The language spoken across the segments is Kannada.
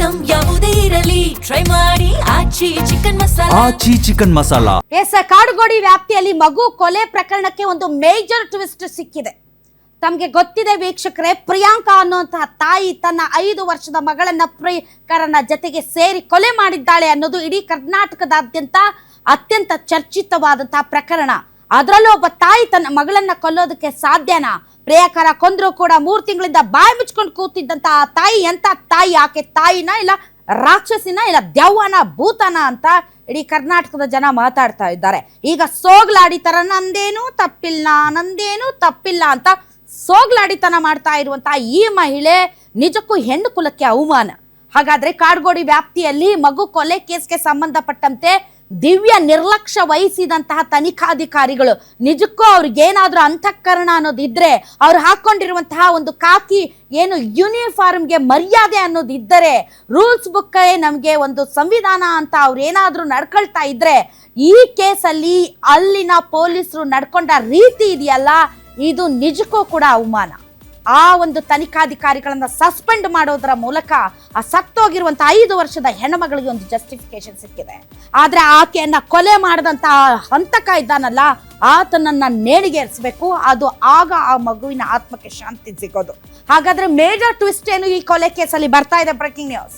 ಐಟಂ ಯಾವುದೇ ಇರಲಿ ಟ್ರೈ ಮಾಡಿ ಆಚಿ ಚಿಕನ್ ಮಸಾಲಾ. ಎಸ್, ಕಾಡುಗೋಡಿ ವ್ಯಾಪ್ತಿಯಲ್ಲಿ ಮಗು ಕೊಲೆ ಪ್ರಕರಣಕ್ಕೆ ಒಂದು ಮೇಜರ್ ಟ್ವಿಸ್ಟ್ ಸಿಕ್ಕಿದೆ. ತಮಗೆ ಗೊತ್ತಿದೆ ವೀಕ್ಷಕರೇ, ಪ್ರಿಯಾಂಕಾ ಅನ್ನುವಂತಹ ತಾಯಿ ತನ್ನ 5 ವರ್ಷದ ಮಗಳನ್ನ ಪ್ರಿಯಕರನ ಜೊತೆಗೆ ಸೇರಿ ಕೊಲೆ ಮಾಡಿದ್ದಾಳೆ ಅನ್ನೋದು ಇಡೀ ಕರ್ನಾಟಕದಾದ್ಯಂತ ಅತ್ಯಂತ ಚರ್ಚಿತವಾದಂತಹ ಪ್ರಕರಣ. ಅದರಲ್ಲೂ ಒಬ್ಬ ತಾಯಿ ತನ್ನ ಮಗಳನ್ನ ಕೊಲ್ಲೋದಕ್ಕೆ ಸಾಧ್ಯನಾ? ಪ್ರಿಯಕರ ಕೊಂದ್ರು ಕೂಡ 3 ತಿಂಗಳಿಂದ ಬಾಯಿ ಮುಚ್ಕೊಂಡು ಕೂತಿದ್ದಂತ ಆ ತಾಯಿ ಎಂತ ತಾಯಿ? ಆಕೆ ತಾಯಿನ ಇಲ್ಲ ರಾಕ್ಷಸಿನ ಇಲ್ಲ ದೆವ್ವನ ಭೂತನ ಅಂತ ಇಡೀ ಕರ್ನಾಟಕದ ಜನ ಮಾತಾಡ್ತಾ ಇದ್ದಾರೆ. ಈಗ ಸೋಗ್ಲಾಡಿತರ ನಂದೇನು ತಪ್ಪಿಲ್ಲ ಅಂತ ಸೋಗ್ಲಾಡಿತನ ಮಾಡ್ತಾ ಇರುವಂತಹ ಈ ಮಹಿಳೆ ನಿಜಕ್ಕೂ ಹೆಣ್ಣು ಕುಲಕ್ಕೆ ಅವಮಾನ. ಹಾಗಾದ್ರೆ ಕಾಡುಗೋಡಿ ವ್ಯಾಪ್ತಿಯಲ್ಲಿ ಮಗು ಕೊಲೆ ಕೇಸ್ಗೆ ಸಂಬಂಧಪಟ್ಟಂತೆ ದಿವ್ಯ ನಿರ್ಲಕ್ಷ್ಯ ವಹಿಸಿದಂತಹ ತನಿಖಾಧಿಕಾರಿಗಳು ನಿಜಕ್ಕೂ ಅವ್ರಿಗೇನಾದ್ರೂ ಅಂತಃಕರಣ ಅನ್ನೋದಿದ್ರೆ, ಅವ್ರು ಹಾಕೊಂಡಿರುವಂತಹ ಒಂದು ಕಾಕಿ ಏನು ಯೂನಿಫಾರ್ಮ್ಗೆ ಮರ್ಯಾದೆ ಅನ್ನೋದಿದ್ದರೆ, ರೂಲ್ಸ್ ಬುಕ್ ನಮಗೆ ಒಂದು ಸಂವಿಧಾನ ಅಂತ ಅವ್ರು ಏನಾದ್ರೂ ನಡ್ಕೊಳ್ತಾ ಇದ್ರೆ, ಈ ಕೇಸಲ್ಲಿ ಅಲ್ಲಿನ ಪೊಲೀಸರು ನಡ್ಕೊಂಡ ರೀತಿ ಇದೆಯಲ್ಲ, ಇದು ನಿಜಕ್ಕೂ ಕೂಡ ಅವಮಾನ. ಆ ಒಂದು ತನಿಖಾಧಿಕಾರಿಗಳನ್ನ ಸಸ್ಪೆಂಡ್ ಮಾಡೋದರ ಮೂಲಕ ಆ ಸತ್ತೋಗಿರುವಂತ 5 ವರ್ಷದ ಹೆಣ್ಣುಮಗಳಿಗೆ ಒಂದು ಜಸ್ಟಿಫಿಕೇಶನ್ ಸಿಕ್ಕಿದೆ. ಆದ್ರೆ ಆಕೆಯನ್ನ ಕೊಲೆ ಮಾಡಿದಂತ ಹಂತಕ ಇದ್ದಾನಲ್ಲ, ಆತನನ್ನ ನೇಣಿಗೇರಿಸಬೇಕು. ಅದು ಆಗ ಆ ಮಗುವಿನ ಆತ್ಮಕ್ಕೆ ಶಾಂತಿ ಸಿಗೋದು. ಹಾಗಾದ್ರೆ ಮೇಜರ್ ಟ್ವಿಸ್ಟ್ ಏನು ಈ ಕೊಲೆ ಕೇಸಲ್ಲಿ ಬರ್ತಾ ಇದೆ? Breaking news.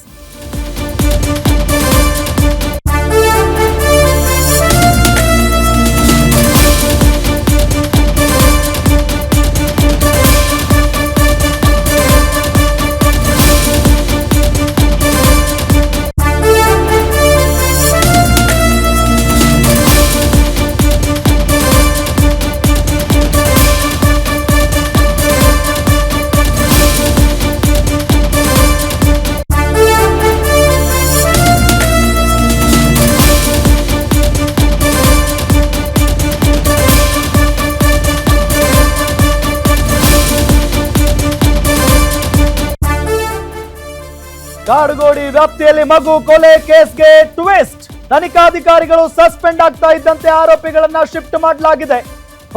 ಕಾಡುಗೋಡಿ ವ್ಯಾಪ್ತಿಯಲ್ಲಿ ಮಗು ಕೊಲೆ ಕೇಸ್ಗೆ ಟ್ವಿಸ್ಟ್. ತನಿಖಾಧಿಕಾರಿಗಳು ಸಸ್ಪೆಂಡ್ ಆಗ್ತಾ ಇದ್ದಂತೆ ಆರೋಪಿಗಳನ್ನ ಶಿಫ್ಟ್ ಮಾಡಲಾಗಿದೆ.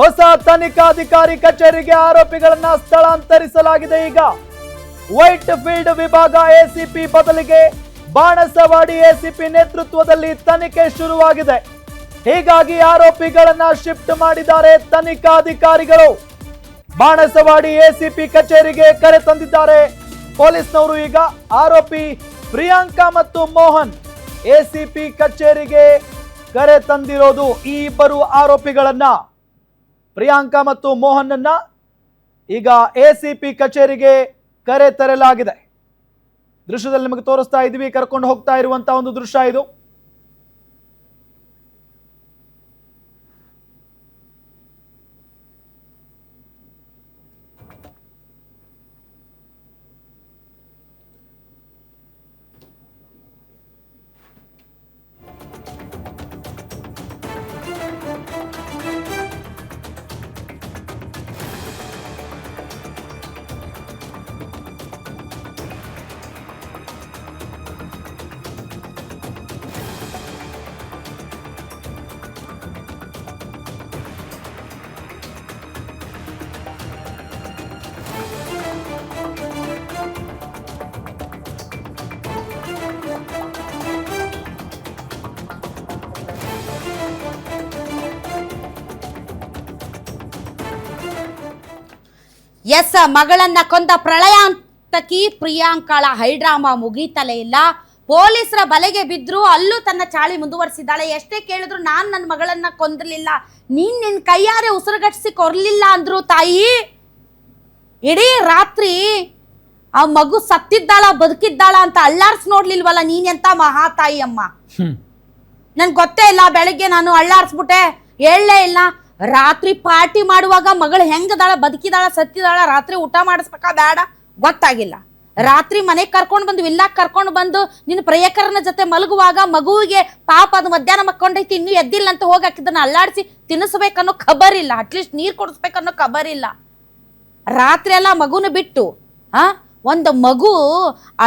ಹೊಸ ತನಿಖಾಧಿಕಾರಿ ಕಚೇರಿಗೆ ಆರೋಪಿಗಳನ್ನ ಸ್ಥಳಾಂತರಿಸಲಾಗಿದೆ. ಈಗ ವೈಟ್ ಫೀಲ್ಡ್ ವಿಭಾಗ ಎಸಿಪಿ ಬದಲಿಗೆ ಬಾಣಸವಾಡಿ ಎಸಿಪಿ ನೇತೃತ್ವದಲ್ಲಿ ತನಿಖೆ ಶುರುವಾಗಿದೆ. ಹೀಗಾಗಿ ಆರೋಪಿಗಳನ್ನ ಶಿಫ್ಟ್ ಮಾಡಿದ್ದಾರೆ ತನಿಖಾಧಿಕಾರಿಗಳು. ಬಾಣಸವಾಡಿ ಎಸಿಪಿ ಕಚೇರಿಗೆ ಕರೆ ತಂದಿದ್ದಾರೆ ಪೊಲೀಸ್ನವರು. ಈಗ ಆರೋಪಿ ಪ್ರಿಯಾಂಕಾ ಮತ್ತು ಮೋಹನ್ ಎಸಿಪಿ ಕಚೇರಿಗೆ ಕರೆ ತಂದಿರೋದು. ಈ ಇಬ್ಬರು ಆರೋಪಿಗಳನ್ನ, ಪ್ರಿಯಾಂಕಾ ಮತ್ತು ಮೋಹನ್ ಈಗ ಎಸಿಪಿ ಕಚೇರಿಗೆ ಕರೆ ತರಲಾಗಿದೆ. ದೃಶ್ಯದಲ್ಲಿ ನಿಮಗೆ ತೋರಿಸ್ತಾ ಇದ್ವಿ, ಕರ್ಕೊಂಡು ಹೋಗ್ತಾ ಇರುವಂತಹ ಒಂದು ದೃಶ್ಯ ಇದು. ಎಸ್, ಮಗಳನ್ನ ಕೊಂದ ಪ್ರಳಯಾಂತಕಿ ಪ್ರಿಯಾಂಕಾಳ ಹೈಡ್ರಾಮಾ ಮುಗೀತಲೇ ಇಲ್ಲ. ಪೊಲೀಸರ ಬಲೆಗೆ ಬಿದ್ರು, ಅಲ್ಲೂ ತನ್ನ ಚಾಳಿ ಮುಂದುವರಿಸಿದ್ದಾಳೆ. ಎಷ್ಟೇ ಕೇಳಿದ್ರು ನಾನು ನನ್ನ ಮಗಳನ್ನ ಕೊಂದಲಿಲ್ಲ, ನೀನ್ ನಿನ್ನ ಕೈಯಾರೆ ಉಸಿರುಗಟ್ಟಿಸಿ ಕೊರ್ಲಿಲ್ಲ ಅಂದ್ರು ತಾಯಿ. ಇಡೀ ರಾತ್ರಿ ಆ ಮಗು ಸತ್ತಿದ್ದಾಳ ಬದುಕಿದ್ದಾಳ ಅಂತ ಅಳ್ಳಾಡ್ಸ್ ನೋಡ್ಲಿಲ್ವಲ್ಲ, ನೀನೆಂತ ಮಹಾ ತಾಯಿ ಅಮ್ಮ. ನನ್ಗೆ ಗೊತ್ತೇ ಇಲ್ಲ, ಬೆಳಗ್ಗೆ ನಾನು ಅಳ್ಳಾಡ್ಸ್ಬಿಟ್ಟೆ, ಹೇಳಲೇ ಇಲ್ಲ. ರಾತ್ರಿ ಪಾರ್ಟಿ ಮಾಡುವಾಗ ಮಗಳು ಹೆಂಗದಾಳ, ಬದುಕಿದಾಳ, ಸತ್ತಿದಾಳ, ರಾತ್ರಿ ಊಟ ಮಾಡಿಸ್ಬೇಕಾ ಬೇಡ ಗೊತ್ತಾಗಿಲ್ಲ. ರಾತ್ರಿ ಮನೆಗೆ ಕರ್ಕೊಂಡು ಬಂದು ವಿಲ್ಲಾಕ್ ಕರ್ಕೊಂಡು ಬಂದು ನಿನ್ನ ಪ್ರಿಯಕರನ ಜೊತೆ ಮಲಗುವಾಗ ಮಗುವಿಗೆ ಪಾಪ ಅದು ಮಧ್ಯಾಹ್ನ ಮಕ್ಕೊಂಡೈತಿ ಇನ್ನೂ ಎದ್ದಿಲ್ಲ ಅಂತ ಹೋಗಿ ಹಾಕಿದ್ದನ್ನ ಅಲ್ಲಾಡಿಸಿ ತಿನ್ನಿಸ್ಬೇಕನ್ನೋ ಖಬರ್ ಇಲ್ಲ, ಅಟ್ಲೀಸ್ಟ್ ನೀರು ಕೊಡಿಸ್ಬೇಕನ್ನೋ ಖಬರ್ ಇಲ್ಲ. ರಾತ್ರಿ ಎಲ್ಲ ಮಗುನ ಬಿಟ್ಟು ಒಂದು ಮಗು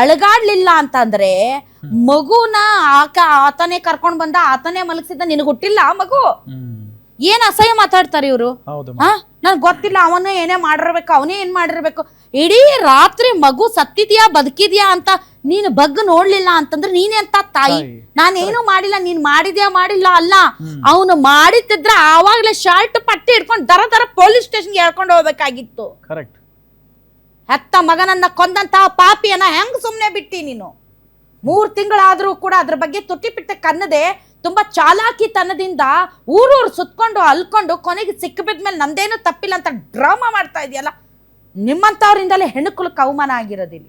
ಅಳಗಾಡ್ಲಿಲ್ಲ ಅಂತಂದ್ರೆ ಮಗುನ ಆತನೇ ಕರ್ಕೊಂಡ್ ಬಂದ, ಆತನೇ ಮಲಗಿಸಿದ್ದ, ನಿನಗೆ ಹುಟ್ಟಿಲ್ಲ ಆ ಮಗು. ಏನ್ ಅಸಹ್ಯ ಮಾತಾಡ್ತಾರೆ ಇವರು. ನನ್ಗೆ ಗೊತ್ತಿಲ್ಲ, ಅವನು ಏನೇ ಮಾಡಿರ್ಬೇಕು, ಅವನೇ ಏನ್ ಮಾಡಿರ್ಬೇಕು. ಇಡೀ ರಾತ್ರಿ ಮಗು ಸತ್ತಿದ್ಯಾ ಬದುಕಿದ್ಯಾ ಅಂತ ನೀನು ಬಗ್ಗ ನೋಡ್ಲಿಲ್ಲ ಅಂತಂದ್ರೆ ನೀನೇ ಅಂತ ತಾಯಿ. ನಾನೇನು ಮಾಡಿಲ್ಲ, ನೀನ್ ಮಾಡಿದ್ಯಾ ಮಾಡಿಲ್ಲ ಅಲ್ಲ, ಅವನು ಮಾಡಿದ್ರೆ ಆವಾಗ್ಲೇ ಶರ್ಟ್ ಪಟ್ಟಿ ಹಿಡ್ಕೊಂಡು ದರ ಪೊಲೀಸ್ ಸ್ಟೇಷನ್ಗೆ ಹೇಳ್ಕೊಂಡು ಹೋಗ್ಬೇಕಾಗಿತ್ತು. ಕರೆಕ್ಟ್. ಹೆತ್ತ ಮಗನನ್ನ ಕೊಂದಂತ ಪಾಪಿಯನ್ನ ಹೆಂಗ್ ಸುಮ್ನೆ ಬಿಟ್ಟಿ ನೀನು? 3 ತಿಂಗಳಾದ್ರೂ ಕೂಡ ಅದ್ರ ಬಗ್ಗೆ ತುಟಿ ಪಿಟ್ಟ ಕನ್ನದೆ ತುಂಬಾ ಚಾಲಾಕಿತನದಿಂದ ಊರೂರು ಸುತ್ಕೊಂಡು ಅಲ್ಕೊಂಡು ಕೊನೆಗೆ ಸಿಕ್ಕ ಬಿದ್ಮೇಲೆ ನಂದೇನು ತಪ್ಪಿಲ್ಲ ಅಂತ ಡ್ರಾಮಾ ಮಾಡ್ತಾ ಇದೆಯಲ್ಲ, ನಿಮ್ಮಂತವ್ರಿಂದಲೇ ಹೆಣ್ಣುಕುಲಕ್ಕೆ ಅವಮಾನ ಆಗಿರೋದಿಲ್ಲ.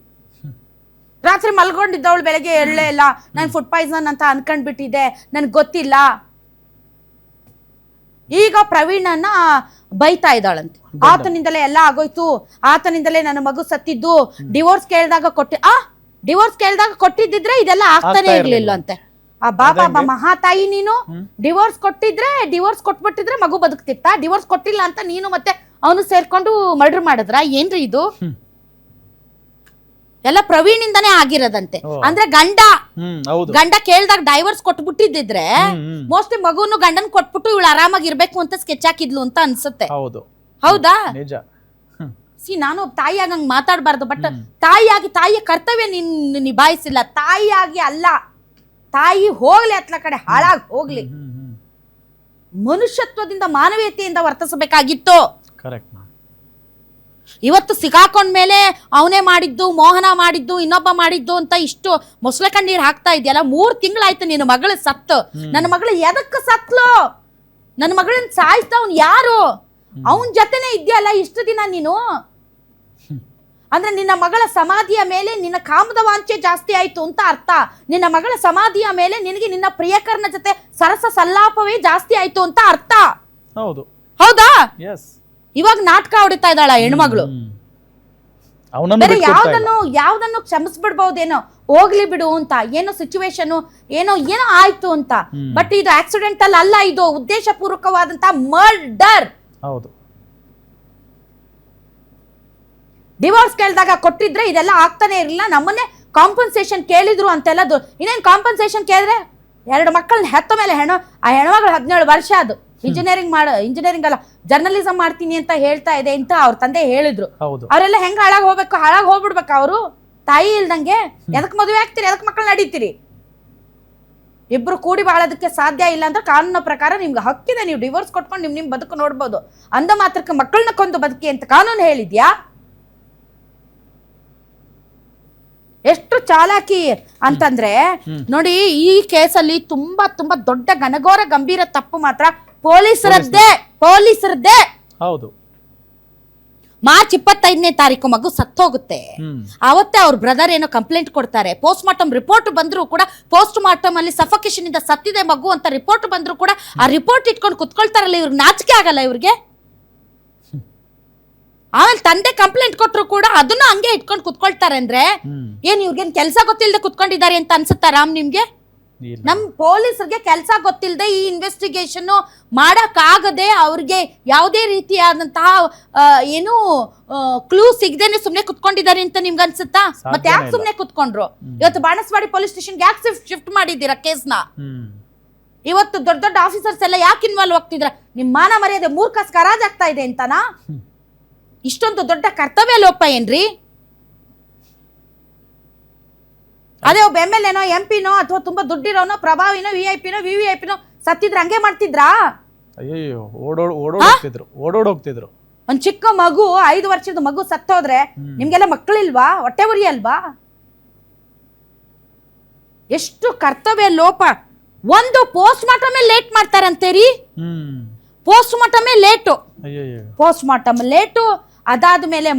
ರಾತ್ರಿ ಮಲ್ಕೊಂಡಿದ್ದವಳು ಬೆಳಗ್ಗೆ ಎಳ್ಳೇ ಇಲ್ಲ, ನಾನು ಫುಡ್ ಪಾಯ್ಸನ್ ಅಂತ ಅನ್ಕೊಂಡ್ಬಿಟ್ಟಿದೆ, ನನ್ಗೆ ಗೊತ್ತಿಲ್ಲ. ಈಗ ಪ್ರವೀಣನ್ನ ಬೈತಾ ಇದ್ದಾಳಂತೆ, ಆತನಿಂದಲೇ ಎಲ್ಲ ಆಗೋಯ್ತು, ಆತನಿಂದಲೇ ನನ್ನ ಮಗು ಸತ್ತಿದ್ದು, ಡಿವೋರ್ಸ್ ಕೇಳಿದಾಗ ಕೊಟ್ಟಿದ್ದಿದ್ರೆ ಇದೆಲ್ಲ ಆಗ್ತಾನೆ ಇರ್ಲಿಲ್ಲ ಅಂತೆ. ಆ ಬಾಬಾ ಮಹಾತಾಯಿ, ನೀನು ಡಿವೋರ್ಸ್ ಕೊಟ್ಬಿಟ್ಟಿದ್ರೆ ಮಗು ಬದುಕ್ತಿತ್ತ? ಡಿವೋರ್ಸ್ ಕೊಟ್ಟಿಲ್ಲ ಅಂತ ನೀನು ಮತ್ತೆ ಅವನು ಸೇರ್ಕೊಂಡು ಮರ್ಡರ್ ಮಾಡಿದ್ರ? ಏನ್ರಿ ಇದು? ಎಲ್ಲ ಪ್ರವೀಣಿಂದಾನೇ ಆಗಿರೋದಂತೆ. ಅಂದ್ರೆ ಗಂಡ ಕೇಳ್ದಾಗ ಡೈವರ್ಸ್ ಕೊಟ್ಬಿಟ್ಟಿದ್ರೆ ಮೋಸ್ಟ್ಲಿ ಮಗುನು ಗಂಡನ್ ಕೊಟ್ಬಿಟ್ಟು ಇವಳು ಆರಾಮಾಗಿರ್ಬೇಕು ಅಂತ ಸ್ಕೆಚ್ ಹಾಕಿದ್ಲು ಅಂತ ಅನ್ಸುತ್ತೆ. ಹೌದಾ? ನಾನು ತಾಯಿಯಾಗಿ ಹಂಗ್ ಮಾತಾಡ್ಬಾರ್ದು, ಬಟ್ ತಾಯಿಯ ಕರ್ತವ್ಯ ನೀನ್ ನಿಭಾಯಿಸಿಲ್ಲ. ತಾಯಿಯಾಗಿ ಅಲ್ಲ, ತಾಯಿ ಹೋಗ್ಲಿ ಅತ್ಲ ಕಡೆ ಹಾಳಾಗಿ ಹೋಗ್ಲಿ, ಮನುಷ್ಯತ್ವದಿಂದ ಮಾನವೀಯತೆಯಿಂದ ವರ್ತಿಸಬೇಕಾಗಿತ್ತು. ಇವತ್ತು ಸಿಗಾಕೊಂಡ್ಮೇಲೆ ಅವನೇ ಮಾಡಿದ್ದು, ಮೋಹನ ಮಾಡಿದ್ದು, ಇನ್ನೊಬ್ಬ ಮಾಡಿದ್ದು ಅಂತ ಇಷ್ಟು ಮೊಸಳೆ ಕಣ್ಣೀರ್ ಹಾಕ್ತಾ ಇದೆಯಲ್ಲ. 3 ತಿಂಗಳಾಯ್ತು ನಿನ್ನ ಮಗಳು ಸತ್ತು. ನನ್ನ ಮಗಳು ಎದಕ್ಕೆ ಸತ್ಲು? ನನ್ನ ಮಗಳನ್ನ ಸಾಯಿಸ್ತವನ್ ಯಾರು? ಅವನ್ ಜೊತೆನೆ ಇದೆಯಲ್ಲ ಇಷ್ಟು ದಿನ ನೀನು. ಅಂದ್ರೆ ನಿನ್ನ ಮಗಳ ಸಮಾಧಿಯ ಮೇಲೆ ನಿನ್ನ ಕಾಮದ ವಾಂಛೆ ಜಾಸ್ತಿ ಆಯ್ತು ಅಂತ ಅರ್ಥ. ನಿನ್ನ ಮಗಳ ಸಮಾಧಿಯ ಮೇಲೆ ನಿನಗೆ ನಿನ್ನ ಪ್ರಿಯಕರನ ಜೊತೆ ಸರಸ ಸಲ್ಲಾಪವೇ ಜಾಸ್ತಿ ಆಯ್ತು ಅಂತ ಅರ್ಥ. ಹೌದಾ? ಇವಾಗ ನಾಟಕ ಹೊಡಿತಾ ಇದ್ದಾಳ ಹೆಣ್ಮಗಳು. ಯಾವ್ದನ್ನು ಕ್ಷಮಿಸ್ಬಿಡ್ಬಹುದೇನೋ, ಹೋಗ್ಲಿ ಬಿಡು ಅಂತ, ಏನೋ ಸಿಚುವೇಶನ್ ಏನೋ ಆಯ್ತು ಅಂತ. ಬಟ್ ಇದು ಆಕ್ಸಿಡೆಂಟಲ್ ಅಲ್ಲ, ಇದು ಉದ್ದೇಶ ಪೂರ್ವಕವಾದಂತ ಮರ್ಡರ್. ಡಿವೋರ್ಸ್ ಕೇಳಿದಾಗ ಕೊಟ್ಟಿದ್ರೆ ಇದೆಲ್ಲ ಆಗ್ತಾನೆ ಇರಲಿಲ್ಲ. ನಮ್ಮನ್ನೇ ಕಾಂಪನ್ಸೇಷನ್ ಕೇಳಿದ್ರು ಅಂತೆಲ್ಲ. ಇನ್ನೇನು ಕಾಂಪನ್ಸೇಷನ್ ಕೇಳಿದ್ರೆ 2 ಮಕ್ಕಳನ್ನ ಹೆತ್ತ ಮೇಲೆ ಆ ಹೆಣ್ಮಗಳು 17 ವರ್ಷ, ಅದು ಇಂಜಿನಿಯರಿಂಗ್ ಅಲ್ಲ ಜರ್ನಲಿಸಂ ಮಾಡ್ತೀನಿ ಅಂತ ಹೇಳ್ತಾ ಇದೆ ಅಂತ ಅವ್ರ ತಂದೆ ಹೇಳಿದ್ರು. ಅವರೆಲ್ಲ ಹೆಂಗ್ ಹಾಳಾಗಿ ಹೋಗ್ಬಿಡ್ಬೇಕು ಅವರು? ತಾಯಿ ಇಲ್ದಂಗೆ ಎದಕ್ ಮದುವೆ ಆಗ್ತೀರಿ? ಎದಕ್ ಮಕ್ಕಳು ನಡೀತೀರಿ? ಇಬ್ರು ಕೂಡಿ ಬಾಳೋದಕ್ಕೆ ಸಾಧ್ಯ ಇಲ್ಲ ಅಂದ್ರೆ ಕಾನೂನಿನ ಪ್ರಕಾರ ನಿಮ್ಗೆ ಹಕ್ಕಿದೆ, ನೀವು ಡಿವೋರ್ಸ್ ಕೊಟ್ಕೊಂಡು ನಿಮ್ ಬದುಕು ನೋಡ್ಬೋದು. ಅಂದ ಮಾತ್ರಕ್ಕೆ ಮಕ್ಕಳನ್ನ ಕೊಂದು ಬದುಕಿ ಅಂತ ಕಾನೂನು ಹೇಳಿದ್ಯಾ? ಎಷ್ಟು ಚಾಲಾಕಿ ಅಂತಂದ್ರೆ ನೋಡಿ, ಈ ಕೇಸಲ್ಲಿ ತುಂಬಾ ತುಂಬಾ ದೊಡ್ಡ ಘನಘೋರ ಗಂಭೀರ ತಪ್ಪು ಮಾತ್ರ ಪೊಲೀಸರದ್ದೇ. ಹೌದು. ಮಾರ್ಚ್ 25ನೇ ತಾರೀಕು ಮಗು ಸತ್ತೋಗುತ್ತೆ. ಅವತ್ತೇ ಅವ್ರ ಬ್ರದರ್ ಏನೋ ಕಂಪ್ಲೇಂಟ್ ಕೊಡ್ತಾರೆ. ಪೋಸ್ಟ್ ಮಾರ್ಟಮ್ ರಿಪೋರ್ಟ್ ಬಂದ್ರು ಕೂಡ, ಪೋಸ್ಟ್ ಮಾರ್ಟಮ್ ಅಲ್ಲಿ ಸಫೋಕೇಶನ್ ಇಂದ ಸತ್ತಿದೆ ಮಗು ಅಂತ ರಿಪೋರ್ಟ್ ಬಂದ್ರು ಕೂಡ ಆ ರಿಪೋರ್ಟ್ ಇಟ್ಕೊಂಡು ಕುತ್ಕೊಳ್ತಾರಲ್ಲ, ಇವ್ರಿಗೆ ನಾಚಿಕೆ ಆಗಲ್ಲ ಇವ್ರಿಗೆ? ಆಮೇಲೆ ತಂದೆ ಕಂಪ್ಲೇಂಟ್ ಕೊಟ್ರು ಕೂಡ ಅದನ್ನ ಹಂಗೆ ಇಟ್ಕೊಂಡು ಕುತ್ಕೊಳ್ತಾರೆ ಅಂದ್ರೆ ಏನ್ ಇವ್ರಿಗೇನ್ ಕೆಲ್ಸ ಗೊತ್ತಿಲ್ಲದೆ ಕುತ್ಕೊಂಡಿದ್ದಾರೆ ಅಂತ ಅನ್ಸುತ್ತಾ ರಾಮ್ ನಿಮ್ಗೆ? ನಮ್ ಪೊಲೀಸರಿಗೆ ಕೆಲಸ ಗೊತ್ತಿಲ್ಲದೆ ಈ ಇನ್ವೆಸ್ಟಿಗೇಷನ್ ಮಾಡಕ್ಕಾಗದೆ ಅವ್ರಿಗೆ ಯಾವುದೇ ರೀತಿಯಾದಂತಹ ಏನು ಕ್ಲೂ ಸಿಗದೇನೆ ಸುಮ್ನೆ ಕುತ್ಕೊಂಡಿದ್ದಾರೆ ಅಂತ ನಿಮ್ಗೆ ಅನ್ಸುತ್ತಾ? ಮತ್ತೆ ಯಾಕೆ ಸುಮ್ನೆ ಕುತ್ಕೊಂಡ್ರು? ಇವತ್ತು ಬಾಣಸ್ವಾಡಿ ಪೊಲೀಸ್ ಸ್ಟೇಷನ್ ಯಾಕೆ ಶಿಫ್ಟ್ ಮಾಡಿದ್ದೀರಾ ಕೇಸ್ನ? ಇವತ್ತು ದೊಡ್ಡ ದೊಡ್ಡ ಆಫೀಸರ್ಸ್ ಎಲ್ಲ ಯಾಕೆ ಇನ್ವಾಲ್ವ್ ಆಗ್ತಿದ್ರ? ನಿಮ್ ಮಾನ ಮರ್ಯಾದೆ ಮೂರ್ಖ ಖರಾಜ್ ಆಗ್ತಾ ಇದೆ ಅಂತನಾ? ಇಷ್ಟೊಂದು ದೊಡ್ಡ ಕರ್ತವ್ಯ ಲೋಪ ಏನ್ರಿ? ಅದೇ ಒಬ್ಬ MLA ನೋ MP ನೋ ಅಥವಾ ತುಂಬಾ ದುಡ್ಡಿರೋನೋ ಪ್ರಭಾವಿನೋ VIP ನೋ VVIP ನೋ ಸತ್ತಿದ್ರೆ ಹಂಗೆ ಮಾಡ್ತಿದ್ರಾ? ಅಯ್ಯೋ, ಓಡೋಡ್ತಿದ್ರು. ಒಂದ್ ಚಿಕ್ಕ ಮಗು, 5 ವರ್ಷದ ಮಗು ಸತ್ತೋದ್ರೆ ನಿಮ್ಗೆಲ್ಲ ಮಕ್ಕಳಿಲ್ವಾ? ಹೊಟ್ಟೆ ಉರಿ ಅಲ್ವಾ? ಎಷ್ಟು ಕರ್ತವ್ಯ ಲೋಪ. ಒಂದು ಪೋಸ್ಟ್ ಮಾರ್ಟಮ್ ಲೇಟ್ ಮಾಡ್ತಾರಂತೇರಿ. Postmortem late. ಅದಾದ್ಮೇಲೆ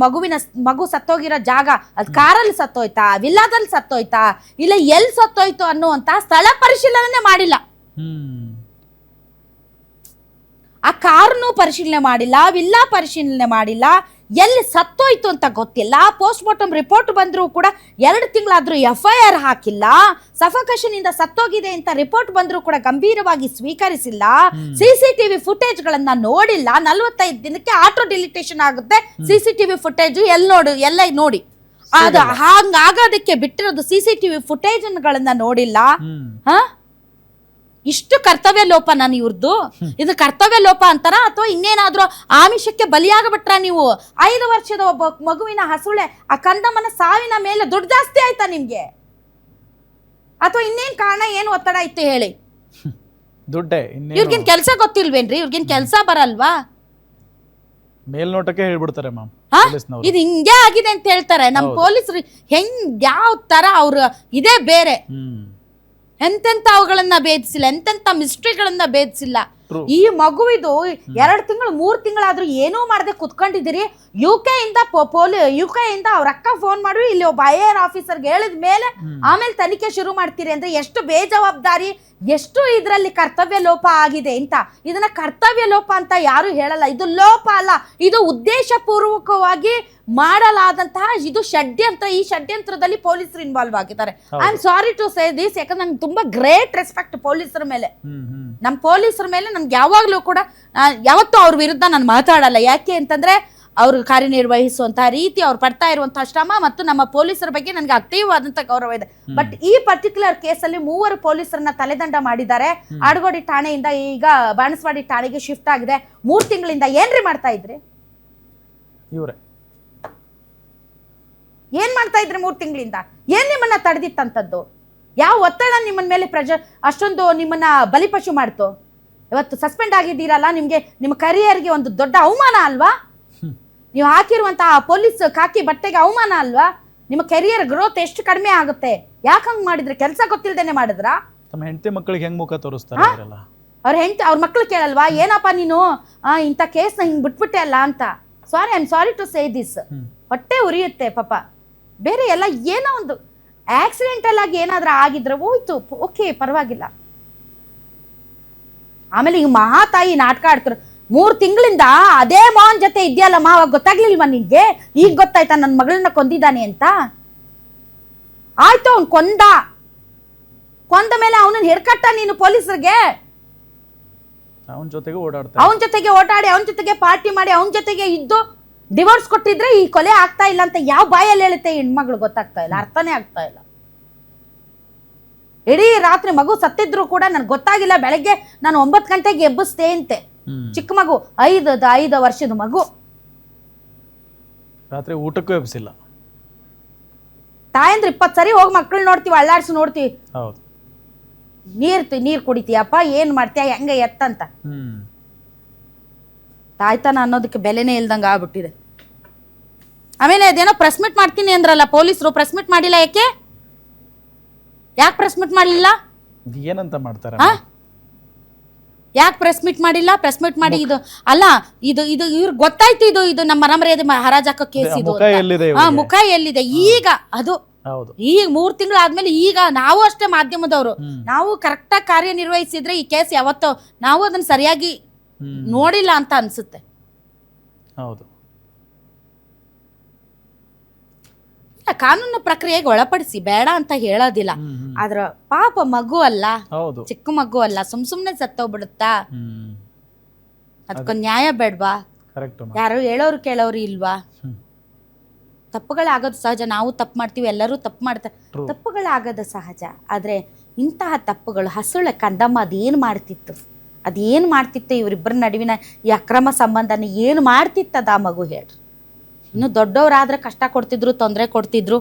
ಮಗು ಸತ್ತೋಗಿರೋ ಜಾಗ ಅದು ಕಾರಲ್ಲಿ ಸತ್ತೋಯ್ತಾ, ವಿಲ್ಲಾದಲ್ಲಿ ಸತ್ತೋಯ್ತಾ, ಇಲ್ಲ ಎಲ್ಲಿ ಸತ್ತೋಯ್ತು ಅನ್ನುವಂತ ಸ್ಥಳ ಪರಿಶೀಲನೆ ಮಾಡಿಲ್ಲ. ಆ ಕಾರನ್ನು ಪರಿಶೀಲನೆ ಮಾಡಿಲ್ಲ, ವಿಲ್ಲಾ ಪರಿಶೀಲನೆ ಮಾಡಿಲ್ಲ, ಎಲ್ಲಿ ಸತ್ತೋಯ್ತು ಅಂತ ಗೊತ್ತಿಲ್ಲ. ಪೋಸ್ಟ್ ಮಾರ್ಟಮ್ ರಿಪೋರ್ಟ್ ಬಂದರೂ ಕೂಡ 2 ತಿಂಗಳಾದ್ರೂ FIR ಹಾಕಿಲ್ಲ. ಸಫೋಕೇಶನ್ ಇಂದ ಸತ್ತೋಗಿದೆ ಅಂತ ರಿಪೋರ್ಟ್ ಬಂದರೂ ಕೂಡ ಗಂಭೀರವಾಗಿ ಸ್ವೀಕರಿಸಿಲ್ಲ. CCTV ಫುಟೇಜ್ ಗಳನ್ನ ನೋಡಿಲ್ಲ. 45 ದಿನಕ್ಕೆ ಆಟೋ ಡಿಲಿಟೇಷನ್ ಆಗುತ್ತೆ CCTV ಫುಟೇಜ್. ಎಲ್ಲ ನೋಡಿ. ಅದು ಹಾಗಾಗೋದಕ್ಕೆ ಬಿಟ್ಟಿರೋದು CCTV ಫುಟೇಜ್ ಗಳನ್ನ ನೋಡಿಲ್ಲ. ಇಷ್ಟು ಕರ್ತವ್ಯ ಲೋಪ ನಾನು ಇವ್ರದ್ದು. ಇದು ಕರ್ತವ್ಯ ಲೋಪ ಅಂತಾರ ಅಥವಾ ಇನ್ನೇನಾದ್ರೂ ಆಮಿಷಕ್ಕೆ ಬಲಿಯಾಗಬಿಟ್ರ ನೀವು? 5 ವರ್ಷದ ಒಬ್ಬ ಮಗುವಿನ ಹಸುಳೆ, ಆ ಕಂದಮ್ಮನ ಸಾವಿನ ಮೇಲೆ ದುಡ್ಡು ಜಾಸ್ತಿ ಆಯ್ತಾ ನಿಮ್ಗೆ? ಅಥವಾ ಇನ್ನೇನ್ ಕಾರಣ, ಏನು ಒತ್ತಡ ಇತ್ತು ಹೇಳಿ? ದುಡ್ಡೇ. ಇವ್ರಿಗೇನ್ ಕೆಲಸ ಗೊತ್ತಿಲ್ವೇನ್ರಿ? ಇವ್ರಿಗೇನ್ ಕೆಲಸ ಬರಲ್ವಾ? ಮೇಲ್ನೋಟಕ್ಕೆ ಹೇಳ್ಬಿಡ್ತಾರೆ ಮ್ಯಾಮ್. ಇದು ಹಿಂಗೆ ಆಗಿದೆ ಅಂತ ಹೇಳ್ತಾರೆ ನಮ್ ಪೊಲೀಸರು. ಹೆಂಗ್ ಯಾವ ತರ ಅವ್ರು ಇದೇ ಬೇರೆ. ಎಂತೆಂತ ಅವುಗಳನ್ನ ಭೇದಿಸಿಲ್ಲ, ಎಂತೆಂತ ಮಿಸ್ಟ್ರಿಗಳನ್ನ ಭೇದಿಸಿಲ್ಲ. ಈ ಮಗುವಿದು 2 ತಿಂಗಳು 3 ತಿಂಗಳಾದ್ರೂ ಏನೂ ಮಾಡದೆ ಕುತ್ಕೊಂಡಿದ್ದೀರಿ. ಯುಕೆ ಇಂದ ಅವ್ರ ಅಕ್ಕ ಫೋನ್ ಮಾಡಿ ಇಲ್ಲಿ ಒಬ್ಬ IAS ಆಫೀಸರ್ಗೆ ಹೇಳಿದ ಮೇಲೆ ಆಮೇಲೆ ತನಿಖೆ ಶುರು ಮಾಡ್ತೀರಿ ಅಂದ್ರೆ ಎಷ್ಟು ಬೇಜವಾಬ್ದಾರಿ, ಎಷ್ಟು ಇದರಲ್ಲಿ ಕರ್ತವ್ಯ ಲೋಪ ಆಗಿದೆ ಅಂತ. ಇದನ್ನ ಕರ್ತವ್ಯ ಲೋಪ ಅಂತ ಯಾರು ಹೇಳಲ್ಲ. ಇದು ಲೋಪ ಅಲ್ಲ, ಇದು ಉದ್ದೇಶ ಪೂರ್ವಕವಾಗಿ ಮಾಡಲಾದಂತಹ ಇದು ಷಡ್ಯಂತ್ರ. ಈ ಷಡ್ಯಂತ್ರದಲ್ಲಿ ಪೊಲೀಸರು ಇನ್ವಾಲ್ವ್ ಆಗಿದ್ದಾರೆ. I am sorry to say this, ಯಾಕಂದ್ರೆ ನಂಗೆ ತುಂಬಾ ಗ್ರೇಟ್ ರೆಸ್ಪೆಕ್ಟ್ ಪೊಲೀಸರ ಮೇಲೆ. ನಮ್ಮ ಪೊಲೀಸರ ಮೇಲೆ ನನ್ಗೆ ಯಾವಾಗ್ಲೂ ಕೂಡ ಯಾವತ್ತೂ ಅವ್ರ ವಿರುದ್ಧ ನಾನು ಮಾತಾಡಲ್ಲ. ಯಾಕೆ ಅಂತಂದ್ರೆ ಅವ್ರು ಕಾರ್ಯನಿರ್ವಹಿಸುವಂತಹ ರೀತಿ, ಅವ್ರು ಪಡ್ತಾ ಇರುವಂತಹ ಶ್ರಮ ಮತ್ತು ನಮ್ಮ ಪೊಲೀಸರ ಬಗ್ಗೆ ನನಗೆ ಅತೀವವಾದಂತಹ ಗೌರವ ಇದೆ. ಬಟ್ ಈ ಪರ್ಟಿಕ್ಯುಲರ್ ಕೇಸಲ್ಲಿ 3 ಪೊಲೀಸರನ್ನ ತಲೆದಂಡ ಮಾಡಿದ್ದಾರೆ. ಆಡಗೋಡಿ ಠಾಣೆಯಿಂದ ಈಗ ಬಾಣಸ್ವಾಡಿ ಠಾಣೆಗೆ ಶಿಫ್ಟ್ ಆಗಿದೆ. 3 ತಿಂಗಳಿಂದ ಏನ್ರಿ ಮಾಡ್ತಾ ಇದ್ರಿ? ಏನ್ ಮಾಡ್ತಾ ಇದ್ರಿ 3 ತಿಂಗಳಿಂದ? ಏನ್ ನಿಮ್ಮನ್ನ ತಡೆದಿತ್ತಂತದ್ದು? ಯಾವ ಒತ್ತಡ ನಿಮ್ಮನ ಮೇಲೆ ಅಷ್ಟೊಂದು ನಿಮ್ಮನ್ನ ಬಲಿಪಶು ಮಾಡ್ತು? ಇವತ್ತು ಸಸ್ಪೆಂಡ್ ಆಗಿದ್ದೀರಲ್ಲ, ನಿಮ್ಮ ಕರಿಯರ್ಗೆ ಒಂದು ದೊಡ್ಡ ಅವಮಾನ ಅಲ್ವಾ? ನೀವು ಹಾಕಿರುವಂತಹ ಪೊಲೀಸ್ ಖಾಕಿ ಬಟ್ಟೆಗೆ ಅವಮಾನ ಅಲ್ವಾ? ನಿಮ್ಮ ಕೆರಿಯರ್ ಗ್ರೋತ್ ಎಷ್ಟು ಕಡಿಮೆ ಆಗುತ್ತೆ. ಯಾಕೆ ಹಂಗ್ ಮಾಡಿದ್ರೆ? ಕೆಲಸ ಗೊತ್ತಿಲ್ದೇನೆ ಮಾಡಿದ್ರಾ? ತಮ್ಮ ಹೆಂಡತಿ ಮಕ್ಕಳಿಗೆ ಹೆಂಗ್ ಮುಖ ತೋರಿಸ್ತಾರೆ ಅವ್ರ ಮಕ್ಳು ಕೇಳಲ್ವಾ? ಏನಪ್ಪ ನೀನು ಇಂಥ ಕೇಸ್ನ ಹಿಂಗ್ ಬಿಟ್ಬಿಟ್ಟೆ ಅಲ್ಲ ಅಂತ. Sorry, I am sorry to say this. ಹೊಟ್ಟೆ ಉರಿಯುತ್ತೆ ಪಾಪ. ಬೇರೆ ಎಲ್ಲ ಏನೋ ಒಂದು ಆಕ್ಸಿಡೆಂಟಲ್ ಆಗಿ ಏನಾದ್ರೂ ಆಗಿದ್ರೆ ಹೋಯ್ತು, ಓಕೆ, ಪರವಾಗಿಲ್ಲ. ಆಮೇಲೆ ಈಗ ಮಹಾತಾಯಿ ನಾಟಕ ಆಡ್ತಾರೆ. 3 ತಿಂಗಳಿಂದ ಅದೇ ಮಾವನ್ ಜೊತೆ ಇದೆಯಲ್ಲಮ್ಮ, ಅವಾಗ ಗೊತ್ತಾಗ್ಲಿಲ್ವಾ ನಿನ್ಗೆ? ಈಗ ಗೊತ್ತಾಯ್ತಾ ನನ್ನ ಮಗಳನ್ನ ಕೊಂದಿದ್ದಾನೆ ಅಂತ? ಆಯ್ತು, ಅವ್ನು ಕೊಂದ ಮೇಲೆ ಅವನನ್ನ ಹಿಡ್ಕಟ್ಟ ನೀನು ಪೊಲೀಸರಿಗೆ. ಅವನ ಜೊತೆಗೆ ಓಡಾಡಿ, ಅವನ ಜೊತೆಗೆ ಪಾರ್ಟಿ ಮಾಡಿ, ಅವನ ಜೊತೆಗೆ ಇದ್ದು ಡಿವೋರ್ಸ್ ಕೊಟ್ಟಿದ್ರೆ ಈ ಕೊಲೆ ಆಗ್ತಾ ಇಲ್ಲ ಅಂತ ಯಾವ ಬಾಯಲ್ಲಿ ಹೇಳುತ್ತೆ ಹೆಣ್ಮಗಳು? ಗೊತ್ತಾಗ್ತಾ ಇಲ್ಲ, ಅರ್ಥನೇ ಆಗ್ತಾ ಇಲ್ಲ. ಇಡೀ ರಾತ್ರಿ ಮಗು ಸತ್ತಿದ್ರು ಕೂಡ ನನ್ಗೆ ಗೊತ್ತಾಗಿಲ್ಲ. ಬೆಳಗ್ಗೆ ನಾನು 9 ಗಂಟೆಗೆ ಎಬ್ಬಿಸ್ತೆ ಅಂತೆ. ಚಿಕ್ಕ ಮಗು, 5 ವರ್ಷದ ಮಗು. ರಾತ್ರಿ ಊಟಕ್ಕೂ ಎಬ್ಬಿಸಿಲ್ಲ. ತಾಯಂದ್ರೆ 20 ಸರಿ ಹೋಗಿ ಮಕ್ಕಳು ನೋಡ್ತೀವಿ, ಅಳ್ಳಾಡ್ಸಿ ನೋಡ್ತೀವಿ. ನೀರ್ ಕುಡಿತೀಯಪ್ಪ, ಏನ್ ಮಾಡ್ತೀಯ, ಹೆಂಗ ಎತ್ತಂತ. ತಾಯ್ತನ ಅನ್ನೋದಕ್ಕೆ ಬೆಲೆನೇ ಇಲ್ದಂಗ ಆಗ್ಬಿಟ್ಟಿದೆ. ಆಮೇಲೆ ಅದೇನೋ ಪ್ರೆಸ್ ಮೀಟ್ ಮಾಡ್ತೀನಿ ಅಂದ್ರಲ್ಲ ಪೊಲೀಸರು, ಪ್ರೆಸ್ ಮೀಟ್ ಮಾಡಿಲ್ಲ. ಯಾಕೆ ಪ್ರೆಸ್ ಮೀಟ್ ಮಾಡಲಿಲ್ಲ? ಏನಂತ ಮಾಡ್ತಾರೆ? ಯಾಕೆ ಪ್ರೆಸ್ ಮೀಟ್ ಮಾಡಿಲ್ಲ? ಪ್ರೆಸ್ ಮೀಟ್ ಮಾಡಿ ಇದು ಅಲ್ಲ, ಇದು ಇವ್ರಿಗೆ ಗೊತ್ತಾಯ್ತು ಇದು ನಮ್ಮ ಮರ್ಯಾದೆ ಹರಾಜಾಕೋ ಕೇಸ್ ಇದು. ಮುಖ ಎಲ್ಲಿದೆ ಈಗ? ಅದು ಈಗ 3 ತಿಂಗಳು ಆದ್ಮೇಲೆ ಈಗ ನಾವು ಅಷ್ಟೇ ಮಾಧ್ಯಮದವರು, ನಾವು ಕರೆಕ್ಟಾಗಿ ಕಾರ್ಯನಿರ್ವಹಿಸಿದ್ರೆ ಈ ಕೇಸ್ ಯಾವತ್ತೋ ನಾವು ಅದನ್ನ ಸರಿಯಾಗಿ ನೋಡಿಲ್ಲ ಅಂತ ಅನ್ಸುತ್ತೆ. ಹೌದು, ಕಾನೂನು ಪ್ರಕ್ರಿಯೆಗೆ ಒಳಪಡಿಸಿ, ಬೇಡ ಅಂತ ಹೇಳೋದಿಲ್ಲ. ಆದ್ರ ಪಾಪ ಮಗು ಅಲ್ಲ, ಚಿಕ್ಕ ಮಗು ಅಲ್ಲ, ಸುಮ್ನೆ ಸತ್ತೋಗ್ಬಿಡುತ್ತಾ? ಅದಕ್ಕೊಂದು ನ್ಯಾಯ ಬೇಡ್ವಾ? ಯಾರು ಹೇಳೋರು ಕೇಳೋರು ಇಲ್ವಾ? ತಪ್ಪುಗಳಾಗೋದು ಸಹಜ. ನಾವು ತಪ್ಪು ಮಾಡ್ತೀವಿ, ಎಲ್ಲರೂ ತಪ್ಪು ಮಾಡ್ತಾರೆ. ತಪ್ಪುಗಳಾಗೋದು ಸಹಜ. ಆದ್ರೆ ಇಂತಹ ತಪ್ಪುಗಳು, ಹಸುಳೆ ಕಂದಮ್ಮ ಅದೇನು ಮಾಡ್ತಿತ್ತು ಇವರಿಬ್ಬರ ನಡುವಿನ ಈ ಅಕ್ರಮ ಸಂಬಂಧನ ಏನು ಮಾಡ್ತಿತ್ತದ ಆ ಮಗು? ಹೇಳ್ರಿ. ಇನ್ನು ದೊಡ್ಡವರಾದ್ರೆ ಕಷ್ಟ ಕೊಡ್ತಿದ್ರು, ತೊಂದರೆ ಕೊಡ್ತಿದ್ರು.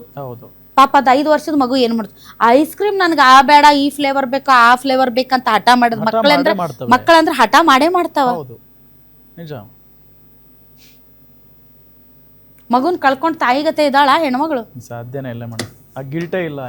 ಪಾಪ ಅದು 5 ವರ್ಷದ ಮಗು ಏನ್ ಮಾಡುದು? ಐಸ್ ಕ್ರೀಮ್ ನನ್ಗೆ ಆ ಬೇಡ, ಈ ಫ್ಲೇವರ್ ಬೇಕು, ಆ ಫ್ಲೇವರ್ ಬೇಕಂತ ಹಠ ಮಾಡಿದ್ ಮಕ್ಕಳಂದ್ರೆ ಹಠ ಮಾಡೇ ಮಾಡ್ತಾವ. ಮಗುನ್ ಕಳ್ಕೊಂಡ್ ತಾಯಿಗತೆ ಇದ್ದಾಳ ಹೆಣ್ಮಗಳು? ಸಾಧ್ಯನೇ ಇಲ್ಲ ಮೇಡಮ್. ಆ ಗಿಲ್ಟೇ ಇಲ್ಲ.